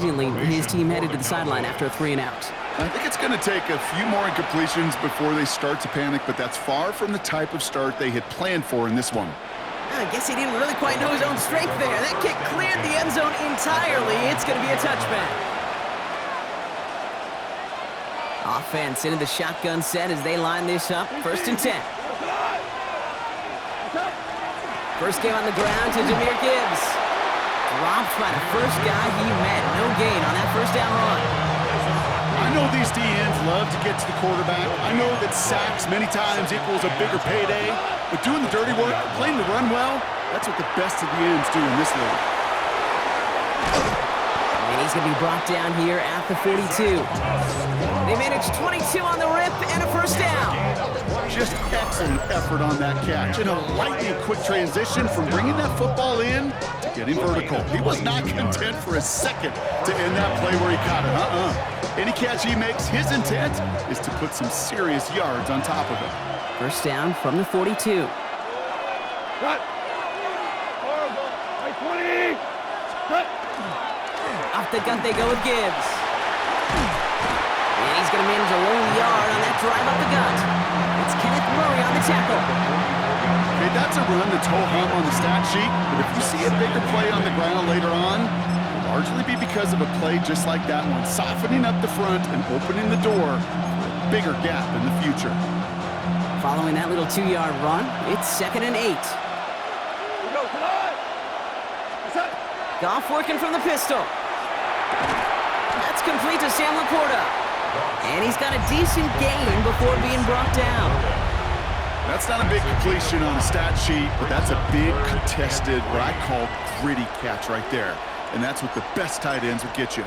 His team headed to the sideline after a 3-and-out. I think it's going to take a few more incompletions before they start to panic, but that's far from the type of start they had planned for in this one. I guess he didn't really quite know his own strength there. That kick cleared the end zone entirely. It's going to be a touchback. Offense into the shotgun set as they line this up. 1st and 10. First game on the ground to Jahmyr Gibbs. Dropped by the first guy he met. No gain on that first down run. I know these DNs love to get to the quarterback. I know that sacks many times equals a bigger payday. But doing the dirty work, playing the run well, that's what the best of the ends do in this league. And he's going to be brought down here at the 42. They managed 22 on the rip and a first down. Just excellent effort on that catch. And a lightning quick transition from bringing that football in to getting vertical. He was not content for a second to end that play where he caught it. Any catch he makes, his intent is to put some serious yards on top of it. First down from the 42. Cut. Cut. Off the gut they go with Gibbs. And he's going to manage a lone yard on that drive up the gut. It's Kenneth Murray on the tackle. Okay, that's a run that's ho-hum on the stat sheet, but if you see a bigger play on the ground later on, it'll largely be because of a play just like that one, softening up the front and opening the door for a bigger gap in the future. Following that little 2-yard run, it's 2nd and 8. Goff working from the pistol. That's complete to Sam Laporta. And he's got a decent gain before being brought down. That's not a big completion on a stat sheet, but that's a big contested, what I call gritty catch right there. And that's what the best tight ends will get you.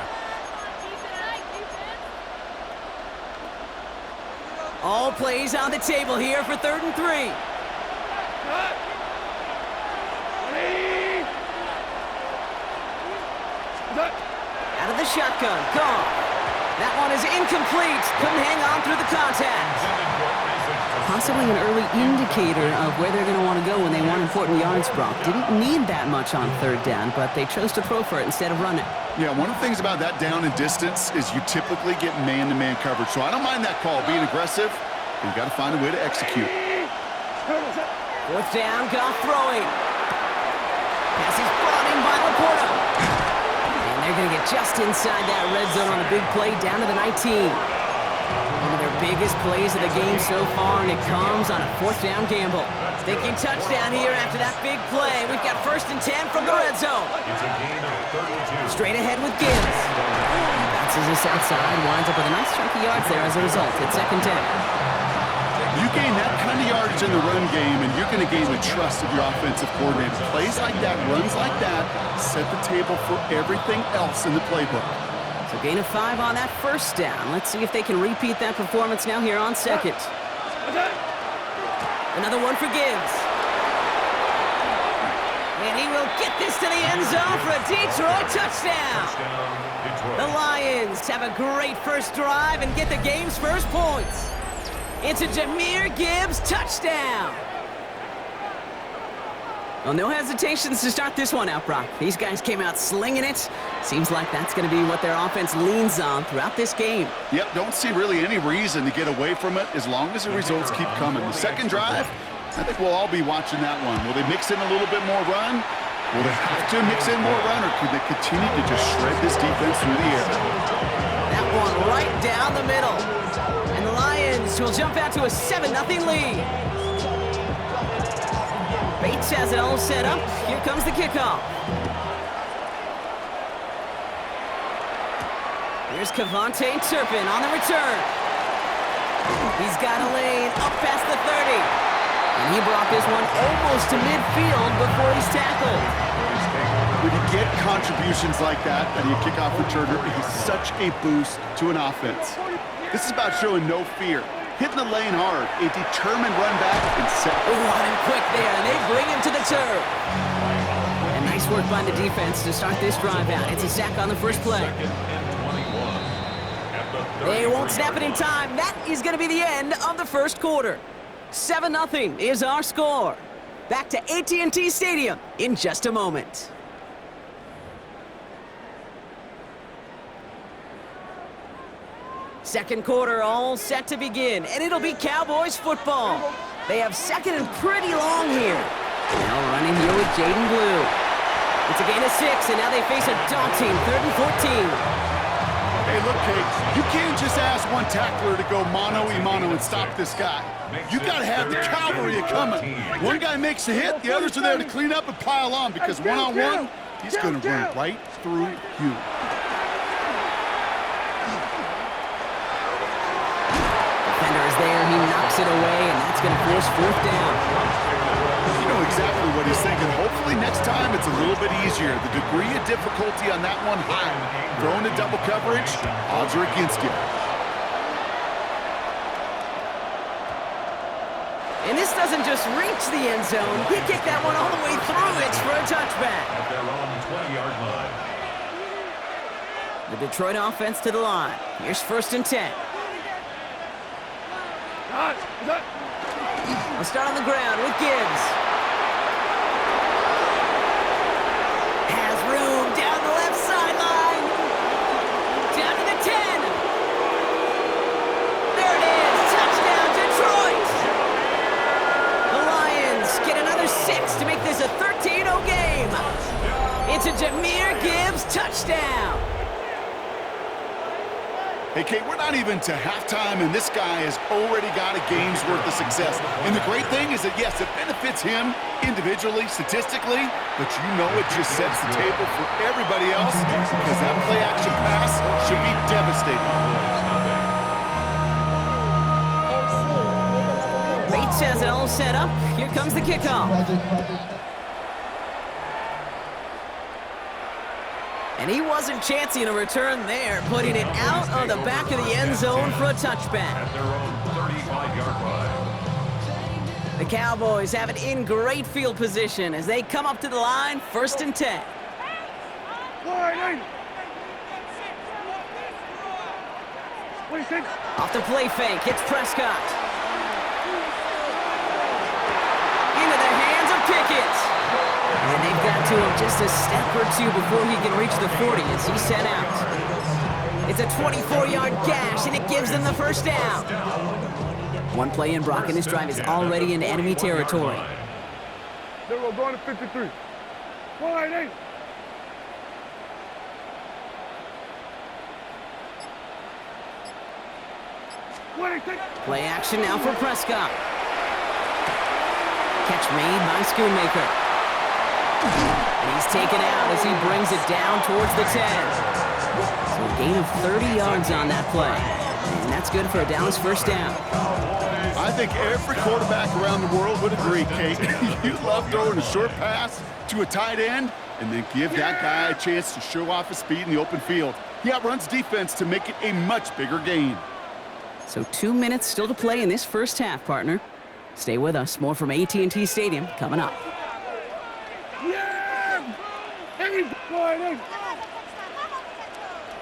All plays on the table here for 3rd and 3. Out of the shotgun, Goff. That one is incomplete. Couldn't hang on through the contact. Possibly an early indicator of where they're going to want to go when they want important yards, Brock. Didn't need that much on 3rd down, but they chose to throw for it instead of run it. Yeah, one of the things about that down and distance is you typically get man-to-man coverage. So I don't mind that call, being aggressive, but you got to find a way to execute. 4th down, Goff throwing. Pass is brought in by Laporta. And they're going to get just inside that red zone on a big play down to the 19. One of their biggest plays of the game so far, and it comes on a 4th down gamble. Thinking touchdown here after that big play. We've got 1st and 10 from the red zone. Straight ahead with Gibbs. Bounces this outside, winds up with a nice chunk of yards there as a result. It's 2nd down. You gain that kind of yardage in the run game, and you're going to gain the trust of your offensive coordinator. Plays like that, runs like that, set the table for everything else in the playbook. So gain of 5 on that 1st down. Let's see if they can repeat that performance now here on 2nd. Another one for Gibbs. And he will get this to the end zone for a Detroit touchdown. The Lions have a great first drive and get the game's first points. It's a Jahmyr Gibbs touchdown. Well, no hesitations to start this one out, Brock. These guys came out slinging it. Seems like that's going to be what their offense leans on throughout this game. Yep, don't see really any reason to get away from it as long as the results keep coming. The second drive, I think we'll all be watching that one. Will they mix in a little bit more run? Will they have to mix in more run, or could they continue to just shred this defense through the air? That one right down the middle. And the Lions will jump out to a 7-0 lead. Bates has it all set up. Here comes the kickoff. Here's Kevontae Turpin on the return. He's got a lane up past the 30. And he brought this one almost to midfield before he's tackled. When you get contributions like that out of your kickoff returner, it is such a boost to an offense. This is about showing no fear. Hitting the lane hard, a determined run back, and set. Oh, on him quick there, and they bring him to the turf. And nice work by the defense to start this drive out. It's a sack on the first play. They won't snap it in time. That is going to be the end of the first quarter. 7-0 is our score. Back to AT&T Stadium in just a moment. Second quarter all set to begin, and it'll be Cowboys football. They have second and pretty long here. Now running here with Jaden Blue. It's a gain of 6, and now they face a daunting 3rd and 14. Hey, look, Kate, you can't just ask one tackler to go mano-a-mano and stop this guy. You got to have the cavalry coming. One guy makes a hit, the others are there to clean up and pile on, because one-on-one, he's going to run right through you. Defender is there, he knocks it away, and that's going to force 4th down. You know exactly what he's thinking. Hopefully next time it's a little bit easier. The degree of difficulty on that one high. Throwing a double coverage, odds are against you. And this doesn't just reach the end zone. He kicked that one all the way through. It's for a touchback. At their own 20-yard line. The Detroit offense to the line. Here's 1st and 10. I'll start on the ground with Gibbs. Has room down the left sideline. Down to the 10. There it is. Touchdown, Detroit. The Lions get another 6 to make this a 13-0 game. It's a Jahmyr Gibbs touchdown. Hey, Kate, we're not even to halftime, and this guy has already got a game's worth of success. And the great thing is that, yes, it benefits him individually, statistically, but you know it just sets the table for everybody else, because that play-action pass should be devastating. Bates has it all set up. Here comes the kickoff. And he wasn't chancing a return there, putting it out on the back of the end zone for a touchback. At their own 35-yard line. The Cowboys have it in great field position as they come up to the line, 1st and 10. Off the play fake, hits Prescott. Into the hands of Pickett. And they've got to him just a step or two before he can reach the 40 as he's sent out. It's a 24-yard gash, and it gives them the 1st down. One play in, Brock, and this drive is already in enemy territory. There we go, going to 53. 188. Play action now for Prescott. Catch made by Schoonmaker. And he's taken out as he brings it down towards the 10. So a gain of 30 yards on that play. And that's good for a Dallas 1st down. I think every quarterback around the world would agree, Kate. You love throwing a short pass to a tight end and then give that guy a chance to show off his speed in the open field. He outruns defense to make it a much bigger gain. So 2 minutes still to play in this 1st half, partner. Stay with us. More from AT&T Stadium coming up.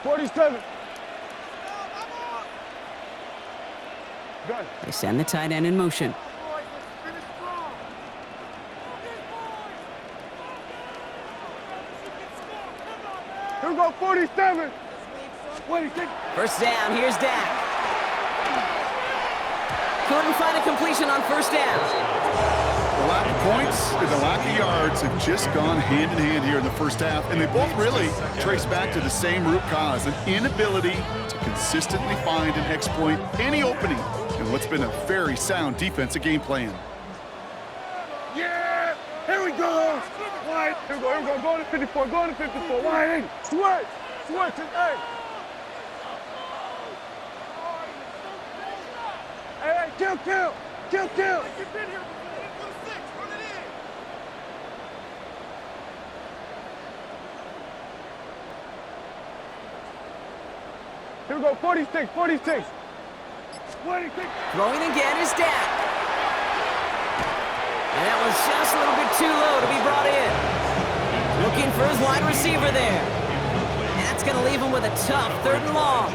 47. They send the tight end in motion. Here we go, 47. 1st down, here's Dak. Couldn't find a completion on 1st down. The lack of points and the lack of yards have just gone hand in hand here in the 1st half, and they both really trace back to the same root cause, an inability to consistently find and exploit any opening in what's been a very sound defensive game plan. Yeah! Here we go! Wide. Here we go, go to 54, go to 54. Wide. Switch! Switch it, hey! Hey, kill! Kill! Here we go, 46. Throwing again is Dak. And that was just a little bit too low to be brought in. Looking for his wide receiver there. And that's going to leave him with a tough 3rd and long.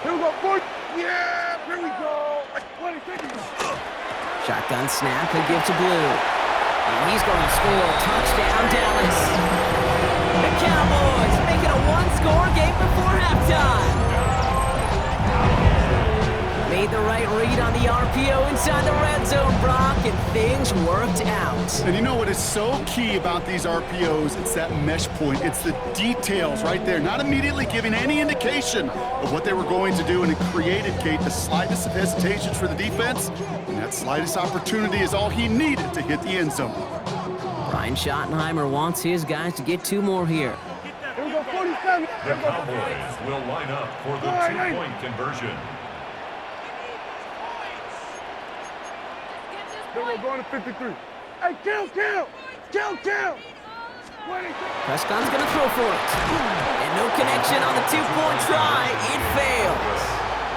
Here we go, 40. Yeah, here we go. 26. Shotgun snap, he'll give to Blue. And he's going to score. Touchdown, Dallas. The Cowboys make it a 1-score game before halftime. Made the right read on the RPO inside the red zone, Brock, and things worked out. And you know what is so key about these RPOs? It's that mesh point. It's the details right there. Not immediately giving any indication of what they were going to do, and it created, Kate, the slightest of hesitations for the defense, and that slightest opportunity is all he needed to hit the end zone. Brian Schottenheimer wants his guys to get 2 more here. Here we go, 47. The Cowboys will line up for the 2-point conversion. Here we go, going to 53. Hey, kill! Prescott's going to throw for it. And no connection on the 2-point try. It fails.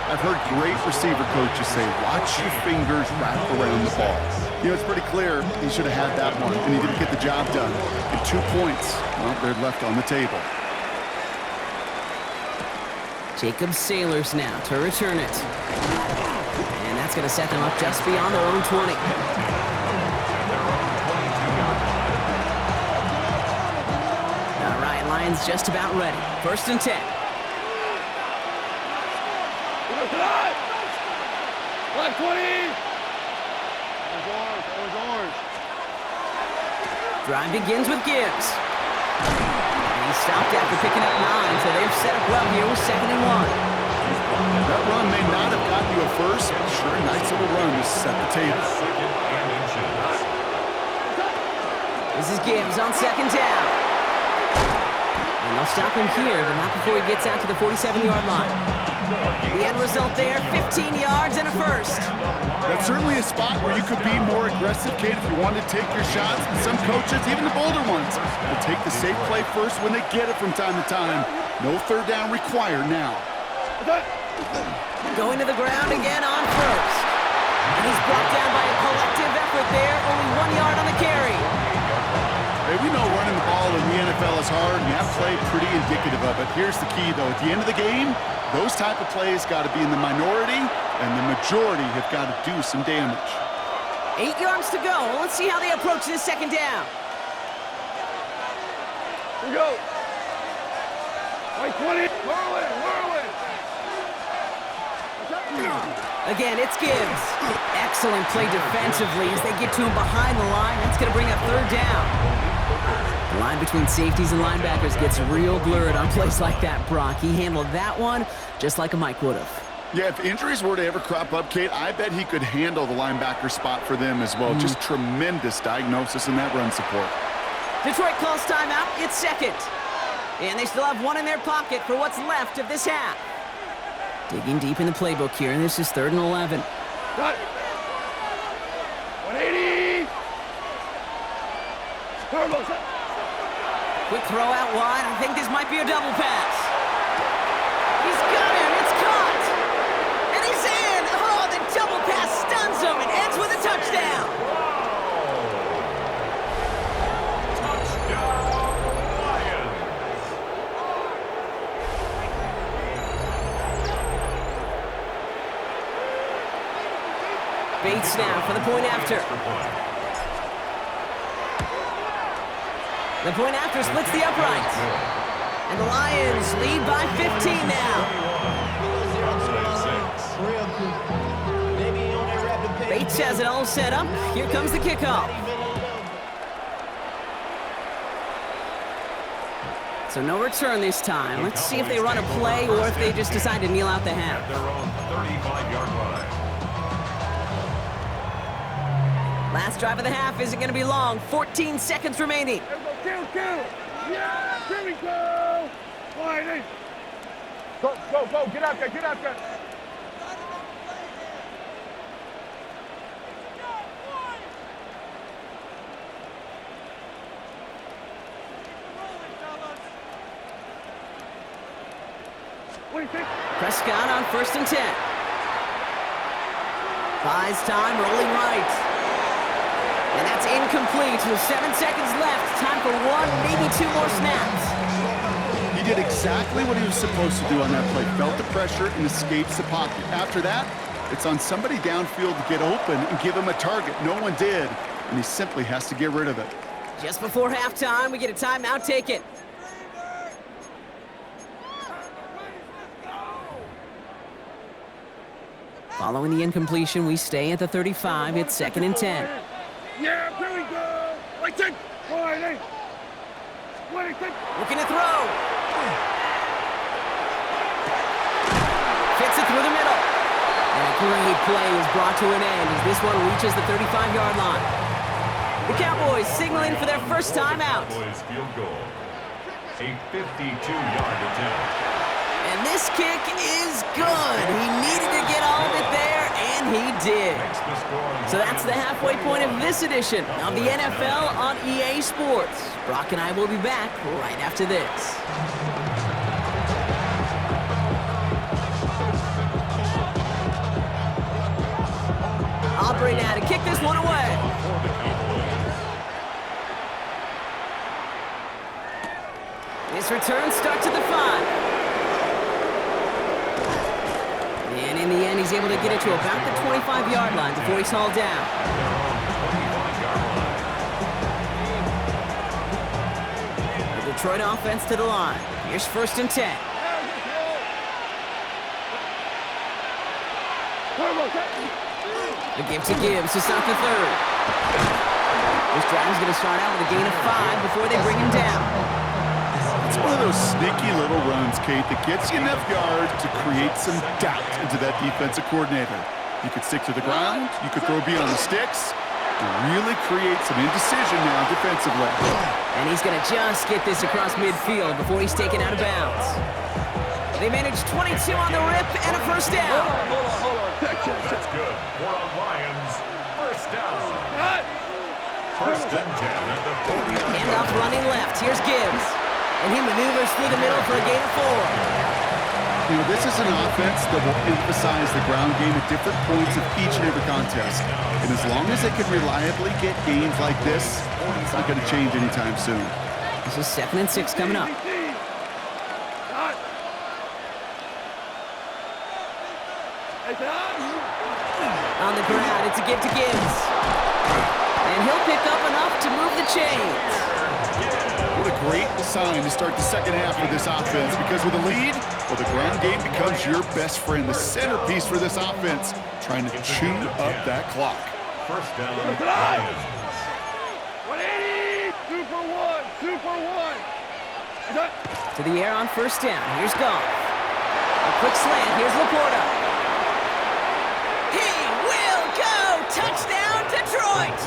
I've heard great receiver coaches say, watch your fingers wrap around the ball. You know, it's pretty clear he should have had that one, and he didn't get the job done. And 2 points, well, they're left on the table. Jacob Sailors now to return it. And that's going to set them up just beyond their own 20. All right, Lions just about ready. 1st and 10. Black 20! Orange. Drive begins with Gibbs. And he stopped after picking up 9, so they've set up well here with 2nd and 1. That run may not have gotten you a first, but sure a nice little run to set the table. This is Gibbs on 2nd down. And they'll stop him here, but not before he gets out to the 47-yard line. The end result there, 15 yards and a first. That's certainly a spot where you could be more aggressive, Kate, if you wanted to take your shots. And some coaches, even the bolder ones, will take the safe play first when they get it from time to time. No 3rd down required now. Going to the ground again on 1st. And he's brought down by a collective effort there, only 1 yard on the carry. Hey, we know running the ball in the NFL is hard, and that play pretty indicative of it. Here's the key, though. At the end of the game, those type of plays got to be in the minority, and the majority have got to do some damage. 8 yards to go. Let's see how they approach this 2nd down. Here we go. White 20. Whirling. Again, it's Gibbs. Excellent play defensively as they get to him behind the line. That's going to bring up 3rd down. The line between safeties and linebackers gets real blurred on plays like that, Brock. He handled that one just like a Mike would have. Yeah, if injuries were to ever crop up, Kate, I bet he could handle the linebacker spot for them as well. Just tremendous diagnosis in that run support. Detroit calls timeout. It's 2nd. And they still have 1 in their pocket for what's left of this half. Digging deep in the playbook here, and this is 3rd and 11. Got it. 180. Quick throw out wide. I think this might be a double pass. He's got him. It's caught. And he's in. Oh, the double pass stuns him and ends with a touchdown. Bates now for the point after. The point after splits the upright. And the Lions lead by 15 now. Bates has it all set up. Here comes the kickoff. So no return this time. Let's see if they run a play or if they just decide to kneel out the half. At their own 35-yard line. Last drive of the half isn't going to be long. 14 seconds remaining. Kill. Yeah, here we go. Wide. Go. Get out there. Prescott on 1st and 10. Buys time, rolling right. And that's incomplete with 7 seconds left. Time for 1, maybe 2 more snaps. He did exactly what he was supposed to do on that play. Felt the pressure and escapes the pocket. After that, it's on somebody downfield to get open and give him a target. No one did, and he simply has to get rid of it. Just before halftime, we get a timeout taken. Following the incompletion, we stay at the 35. It's 2nd and 10. Yeah, here we go. Like that. Wide. Looking to throw. Fits it through the middle. And a great play is brought to an end as this one reaches the 35-yard line. The Cowboys signaling for their first time out. Cowboys field goal. A 52-yard attempt. And this kick is good. He needed to get all of it there, and he did. So that's the halfway point of this edition of the NFL on EA Sports. Brock and I will be back right after this. Aubrey now to kick this one away. This return starts at the 5. And in the end, he's able to get it to about the 25-yard line before he's hauled down. The Detroit offense to the line. Here's 1st and 10. The give to Gibbs to start the 3rd. This drive is going to start out with a gain of 5 before they bring him down. It's one of those sneaky little runs, Kate, that gets you enough yards to create some doubt into that defensive coordinator. You could stick to the ground, you could throw beyond the sticks, and really create some indecision now defensively. And he's going to just get this across midfield before he's taken out of bounds. They managed 22 on the rip and a 1st down. Hold on. That's good. For the Lions, 1st down. 1st and 10 at the 40. Handoff running left. Here's Gibbs. And he maneuvers through the middle for a gain of 4. You know, this is an offense that will emphasize the ground game at different points of each and every contest. And as long as they can reliably get gains like this, it's not going to change anytime soon. This is 2nd and 6 coming up. On the ground, it's a give to Gibbs. And he'll pick up enough to move the chains. What a great sign to start the second half for this offense, because with a lead, well, the ground game becomes your best friend, the centerpiece for this offense, trying to chew up that clock. 1st down, Lions. 180! Super one! To the air on 1st down. Here's Goff. A quick slant. Here's Laporta. He will go! Touchdown, Detroit!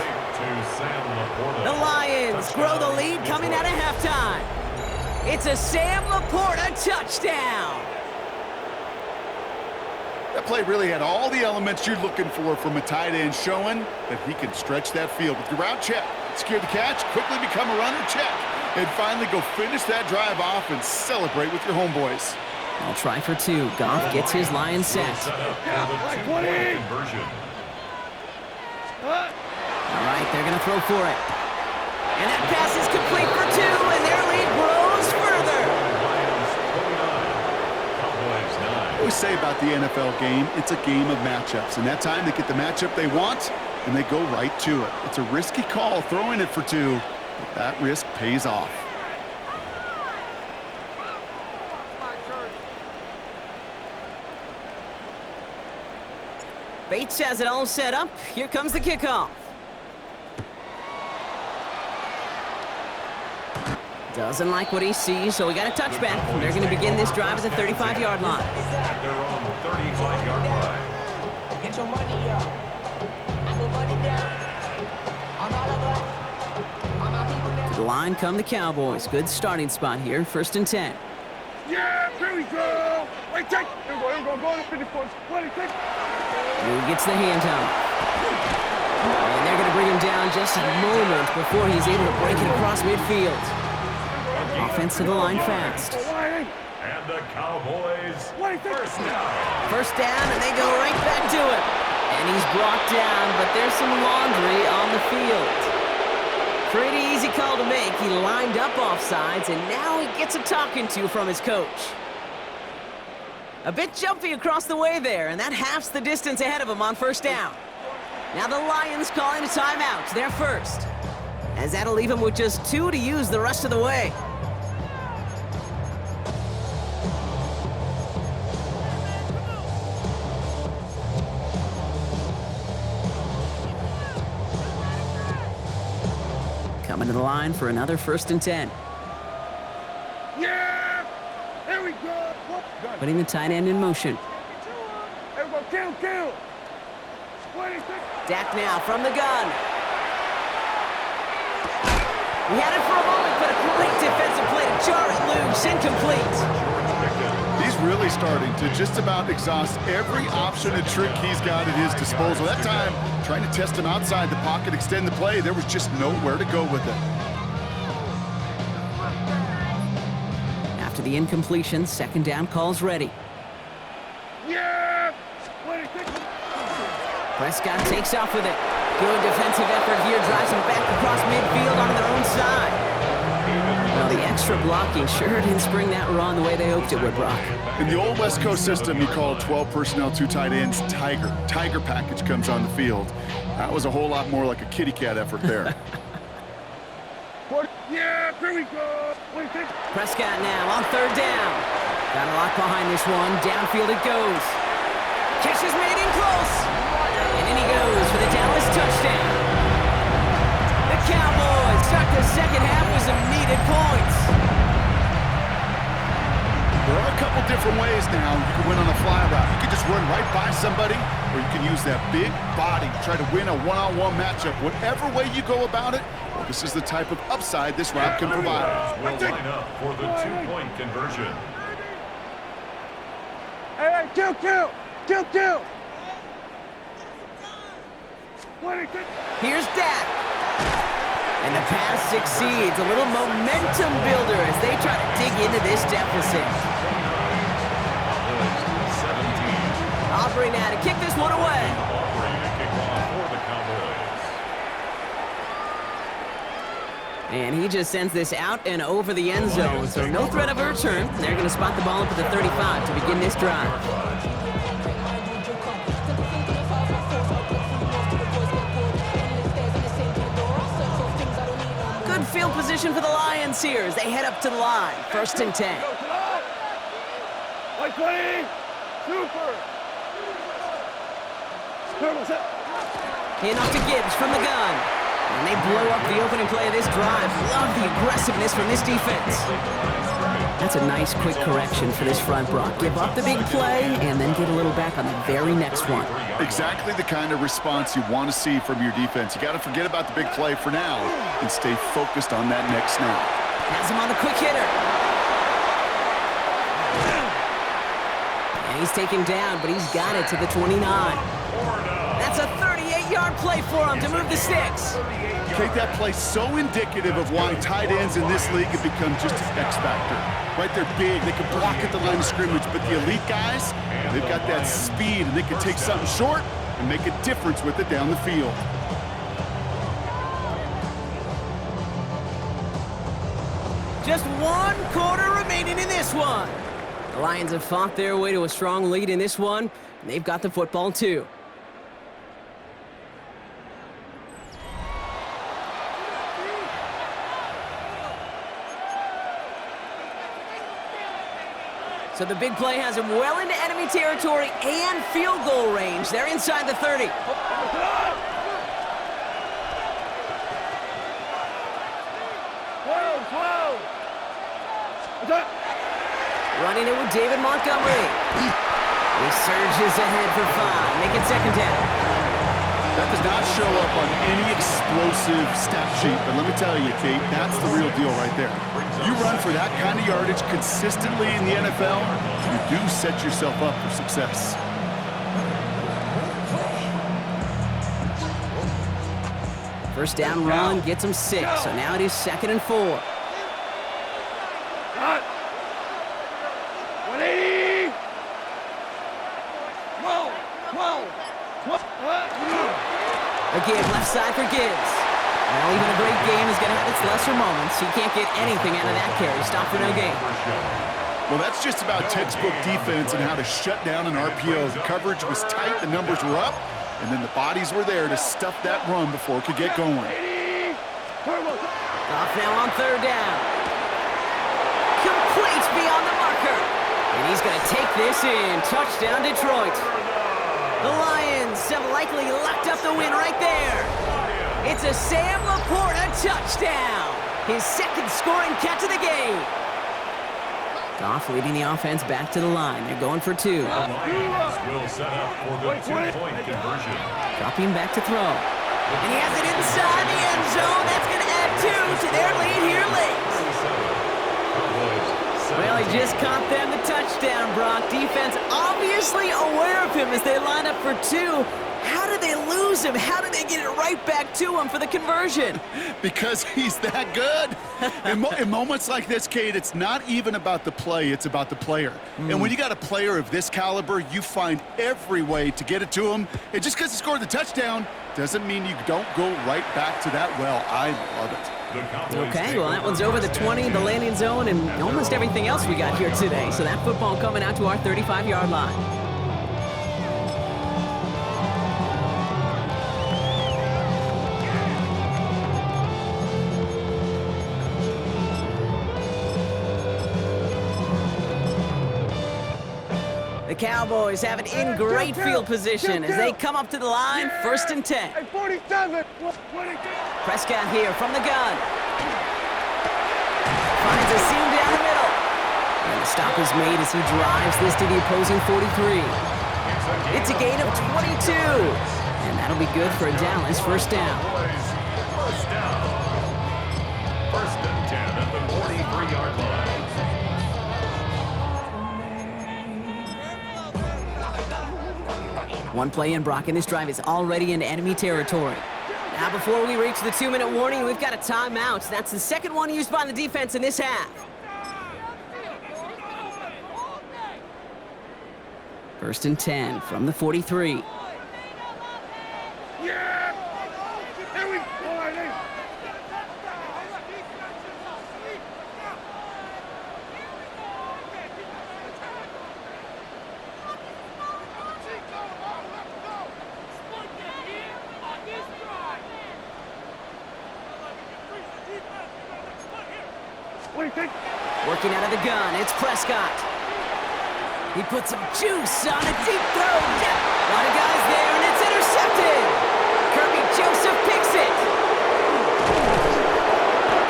The Lions grow the lead coming out of halftime. It's a Sam Laporta touchdown. That play really had all the elements you're looking for from a tight end, showing that he can stretch that field with your route check, secure the catch, quickly become a runner check, and finally go finish that drive off and celebrate with your homeboys. I'll try for 2. Goff gets his Lions set. Conversion. All right, they're going to throw for it. And that pass is complete for 2, and their lead grows further. I always say about the NFL game, it's a game of matchups. And that time they get the matchup they want, and they go right to it. It's a risky call throwing it for 2, but that risk pays off. Bates has it all set up. Here comes the kickoff. Doesn't like what he sees, so we got a touchback. They're going to begin this drive at the 35-yard line. At their own 35-yard line. Get your money up. I put money down. I'm all over. I'm my people now. To the line come the Cowboys. Good starting spot here. 1st and 10. Yeah, here we go! Wait, take! Here we go, go to 54. 26. He gets the handoff. And they're going to bring him down just a moment before he's able to break it across midfield. Offense to the line fast. And the Cowboys, 1st down. 1st down, and they go right back to it. And he's brought down, but there's some laundry on the field. Pretty easy call to make. He lined up offsides, and now he gets a talking to from his coach. A bit jumpy across the way there, and that halves the distance ahead of him on 1st down. Now the Lions calling a timeout, their first, as that'll leave him with just 2 to use the rest of the way. Coming to the line for another 1st and 10. Yeah! Here we go! Putting the tight end in motion. Here we go, kill! 26. Dak now from the gun. He had it for a moment, but a great defensive play to jar it loose. Incomplete. He's really starting to just about exhaust every option and trick he's got at his disposal. That time, trying to test him outside the pocket, extend the play, there was just nowhere to go with it. After the incompletion, 2nd down call's ready. Yeah! 26. Prescott takes off with it. Good defensive effort here, drives him back across midfield onto their own side. Well, the extra blocking sure didn't spring that run the way they hoped it would, Brock. In the old West Coast system, you call 12 personnel, 2 tight ends, Tiger. Tiger package comes on the field. That was a whole lot more like a kitty cat effort there. Yeah, here we go! 26. Prescott now on 3rd down. Got a lot behind this one. Downfield it goes. Catch is made in close. And in he goes for the Dallas touchdown. The Cowboys start the 2nd half with some needed points. There are a couple different ways now you can win on a fly route. You can just run right by somebody, or you can use that big body to try to win a one-on-one matchup. Whatever way you go about it, well, this is the type of upside this route can provide. Will line up for the 2-point conversion. Hey, kill! 26. Here's Dak. And the pass succeeds. A little momentum builder as they try to dig into this deficit. Aubrey now to kick this one away. And he just sends this out and over the end zone, so no threat of a return. They're going to spot the ball up at the 35 to begin this drive. Good field position for the Lions here as they head up to the line. 1st and 10. Like 20. Super. In off to Gibbs from the gun. And they blow up the opening play of this drive. Love the aggressiveness from this defense. That's a nice quick correction for this front, Brock. Give up the big play and then get a little back on the very next one. Exactly the kind of response you want to see from your defense. You got to forget about the big play for now and stay focused on that next snap. Has him on the quick hitter. And he's taken down, but he's got it to the 29. That's a 38-yard play for him to move the sticks. Take that play so indicative of why tight ends in this league have become just an X factor. Right, they're big, they can block at the line of scrimmage, but the elite guys, they've got that speed and they can take something short and make a difference with it down the field. Just 1 quarter remaining in this one. The Lions have fought their way to a strong lead in this one, and they've got the football too. So the big play has him well into enemy territory and field goal range. They're inside the 30. Running it with David Montgomery. He surges ahead for 5. Make it 2nd down. That does not show up on any explosive stat sheet, but let me tell you, Kate, that's the real deal right there. You run for that kind of yardage consistently in the NFL, you do set yourself up for success. First down run gets him 6, so now it is 2nd and 4. 180. Again, left side for Gibbs. Well, even a great game is going to have its lesser moments. He can't get anything out of that carry. Stop for no gain. Well, that's just about textbook defense and how to shut down an RPO. The coverage was tight, the numbers were up, and then the bodies were there to stuff that run before it could get going. Off now on 3rd down. Complete beyond the marker. And he's going to take this in. Touchdown, Detroit. The Lions have likely locked up the win right there. It's a Sam Laporta touchdown. His second scoring catch of the game. Goff leading the offense back to the line. They're going for 2. The Lions will set up for the 2-point conversion. Dropping back to throw. And he has it inside the end zone. That's going to add 2 to their lead here late. Well, he just caught them the touchdown, Brock. Defense obviously aware of him as they line up for 2. How did they lose him? How did they get it right back to him for the conversion? Because he's that good. In moments like this, Kate, it's not even about the play, it's about the player. And when you got a player of this caliber, you find every way to get it to him. And just because he scored the touchdown doesn't mean you don't go right back to that well. I love it. Okay, well, that one's over the 20, the landing zone, and almost everything else we got here today. So that football coming out to our 35-yard line. The Cowboys have it in great field position as they come up to the line, 1st and 10. Hey, 47. Prescott here from the gun. Finds a seam down the middle. And the stop is made as he drives this to the opposing 43. It's a gain of 22. And that'll be good for a Dallas 1st down. First down. 1st and 10 at the 43-yard line. One play in, Brock, and this drive is already in enemy territory. Now, before we reach the 2-minute warning, we've got a timeout. That's the second one used by the defense in this half. 1st and 10 from the 43. Yeah! Here we go! Working out of the gun, it's Prescott. He puts some juice on a deep throw. A lot of guys there, and it's intercepted. Kirby Joseph picks it.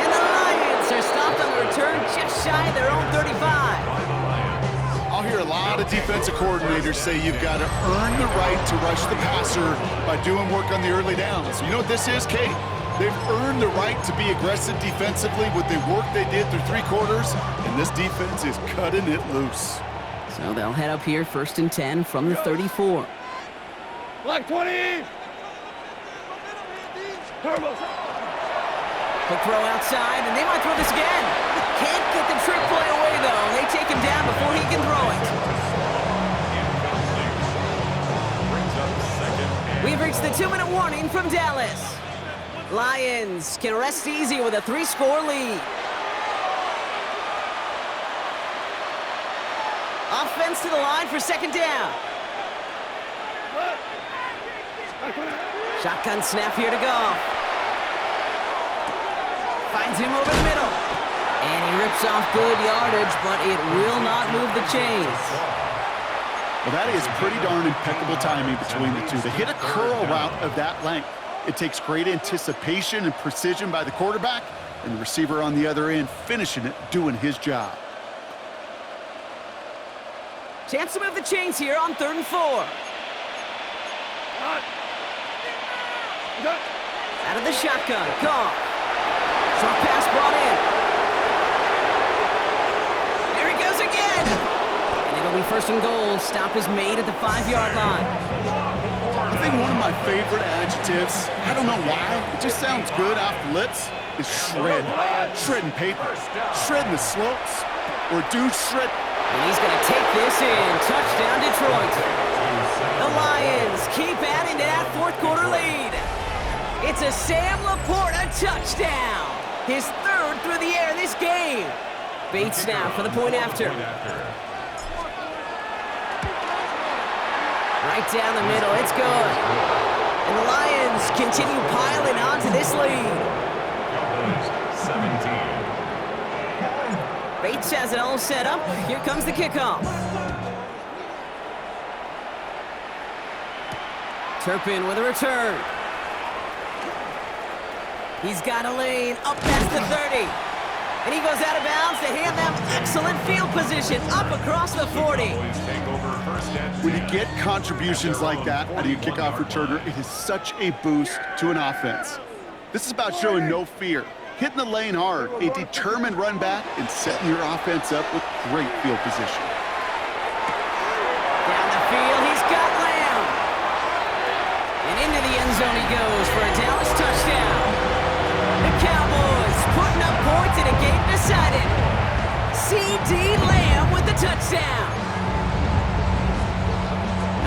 And the Lions are stopped on the return just shy of their own 35. I'll hear a lot of defensive coordinators say you've got to earn the right to rush the passer by doing work on the early downs. You know what this is, Kate? They've earned the right to be aggressive defensively with the work they did through 3 quarters, and this defense is cutting it loose. So they'll head up here, 1st and 10 from the 34. Black 20! Turbo! Quick throw outside, and they might throw this again. Can't get the trick play away, though. They take him down before he can throw it. We've reached the 2-minute warning from Dallas. Lions can rest easy with a 3-score lead. Offense to the line for 2nd down. Shotgun snap here to Goff. Finds him over the middle. And he rips off good yardage, but it will not move the chains. Well, that is pretty darn impeccable timing between the two. To hit a curl route of that length, it takes great anticipation and precision by the quarterback, and the receiver on the other end finishing it, doing his job. Chance to move the chains here on 3rd and 4. Out of the shotgun, Goff. Short pass brought in. There he goes again. And it'll be 1st and goal. Stop is made at the 5-yard line. I think one of my favorite adjectives, I don't know why, it just sounds good off the lips, is shred. Shredding paper. Shredding the slopes. Or dude shred. And he's going to take this in. Touchdown, Detroit. The Lions keep adding to that 4th quarter lead. It's a Sam Laporta touchdown. His 3rd through the air this game. Bates now for the point after. Right down the middle, it's good. And the Lions continue piling on to this lead. 17. Bates has it all set up. Here comes the kickoff. Turpin with a return. He's got a lane up past the 30. And he goes out of bounds to hand them excellent field position up across the 40. When you get contributions like that out of your kickoff returner, it is such a boost to an offense. This is about showing no fear, hitting the lane hard, a determined run back, and setting your offense up with great field position. Down the field, he's got Lamb. And into the end zone he goes for a Dallas touchdown. The Cowboys putting up points in a game decided. C.D. Lamb with the touchdown.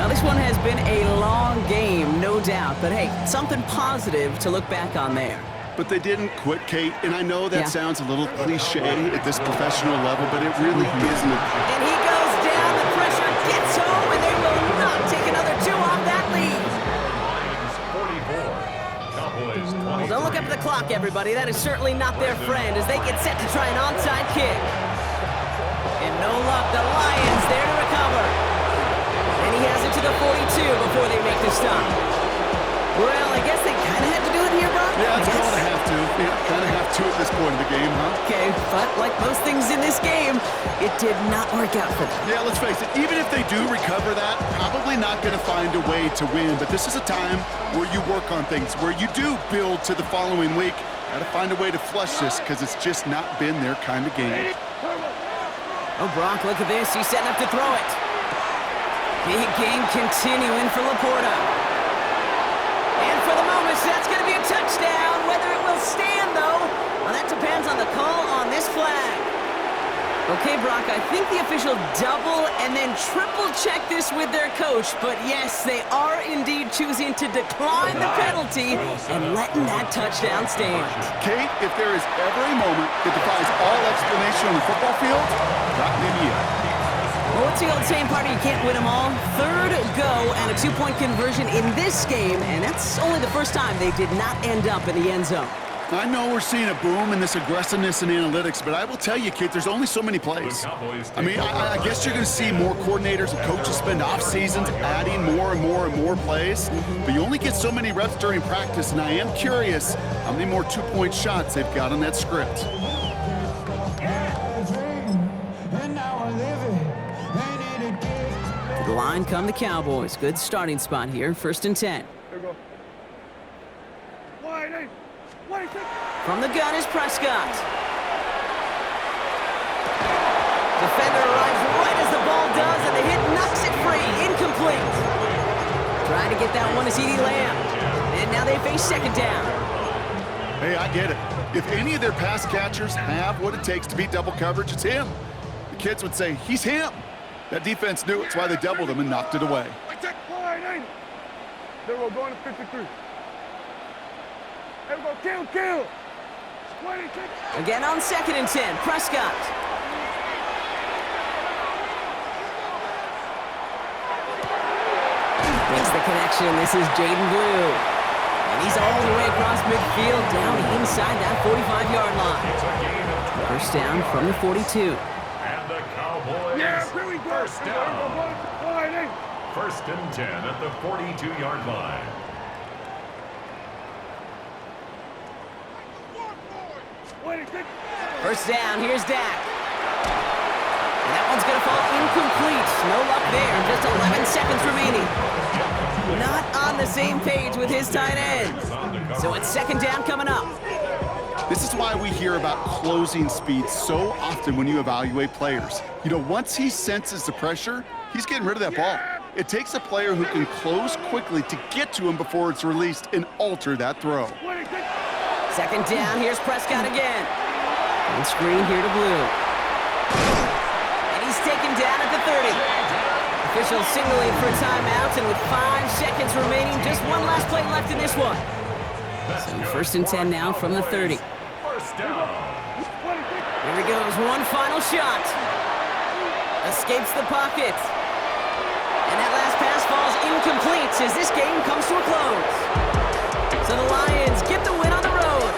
Now, this one has been a long game, no doubt. But, hey, something positive to look back on there. But they didn't quit, Kate, and I know that sounds a little cliche at this professional level, but it really isn't. And he goes down, the pressure gets home, and they will not take another two off that lead. Well, don't look up at the clock, everybody. That is certainly not their friend as they get set to try an onside kick. And no luck, the Lions there to recover. And he has it to the 42 before they make the stop. Well, I guess they kind of had to do it here, Brock. Yeah, it's called a have to. Yeah, kind of have to at this point in the game, huh? Okay, but like most things in this game, it did not work out for them. Yeah, let's face it, even if they do recover that, probably not going to find a way to win. But this is a time where you work on things, where you do build to the following week. Got to find a way to flush this because it's just not been their kind of game. Oh, Brock, look at this. He's setting up to throw it. Big game continuing for Laporta. And for the moment, that's going to be a touchdown. Whether it will stand, though, well, that depends on the call on this flag. Okay, Brock, I think the official double and then triple check this with their coach. But yes, they are indeed choosing to decline the penalty and letting that touchdown stand. Kate, if there is ever a moment that defies all explanation on the football field, not maybe yet. Well, what's the old saying, partner? You can't win them all. Third go and a two-point conversion in this game, and that's only the first time they did not end up in the end zone. I know we're seeing a boom in this aggressiveness in analytics, but I will tell you, Kate, there's only so many plays. I mean, I guess you're going to see more coordinators and coaches spend off seasons adding more and more and more plays, but you only get so many reps during practice, and I am curious how many more two-point shots they've got on that script. To the line come the Cowboys. Good starting spot here. 1st and 10. Here we go. Wide. From the gun is Prescott. Defender arrives right as the ball does, and the hit knocks it free. Incomplete. Trying to get that one to C.D. Lamb. And now they face 2nd down. Hey, I get it. If any of their pass catchers have what it takes to beat double coverage, it's him. The kids would say, he's him. That defense knew it's why they doubled him and knocked it away. Wide. There we go, going to 53. There we go, kill. 26. Again on 2nd and 10. Prescott. Makes the connection. This is Jaden Blue. And he's all the way across midfield down inside that 45-yard line. 1st down from the 42. And the Cowboys, Yeah, here we go. 1st down. Wide. 1st and 10 at the 42-yard line. First down, here's Dak. And that one's going to fall incomplete. No luck there, just 11 seconds remaining. Not on the same page with his tight end. So it's 2nd down coming up. This is why we hear about closing speed so often when you evaluate players. You know, once he senses the pressure, he's getting rid of that ball. It takes a player who can close quickly to get to him before it's released and alter that throw. 2nd down, here's Prescott again. And screen here to Blue. And he's taken down at the 30. Officials signaling for a timeout, and with 5 seconds remaining, just one last play left in this one. So 1st and 10 now from the 30. 1st down. Here he goes, one final shot. Escapes the pocket. And that last pass falls incomplete as this game comes to a close. So the Lions get the win on the road.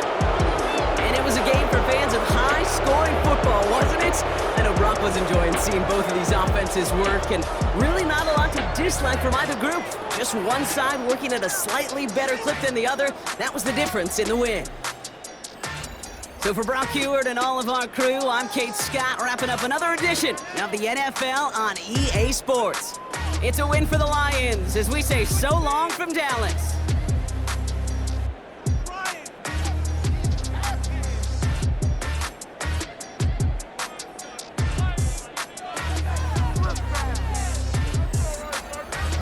And it was a game for fans of high-scoring football, wasn't it? I know Brock was enjoying seeing both of these offenses work, and really not a lot to dislike from either group. Just one side working at a slightly better clip than the other. That was the difference in the win. So for Brock Heward and all of our crew, I'm Kate Scott, wrapping up another edition of the NFL on EA Sports. It's a win for the Lions as we say so long from Dallas.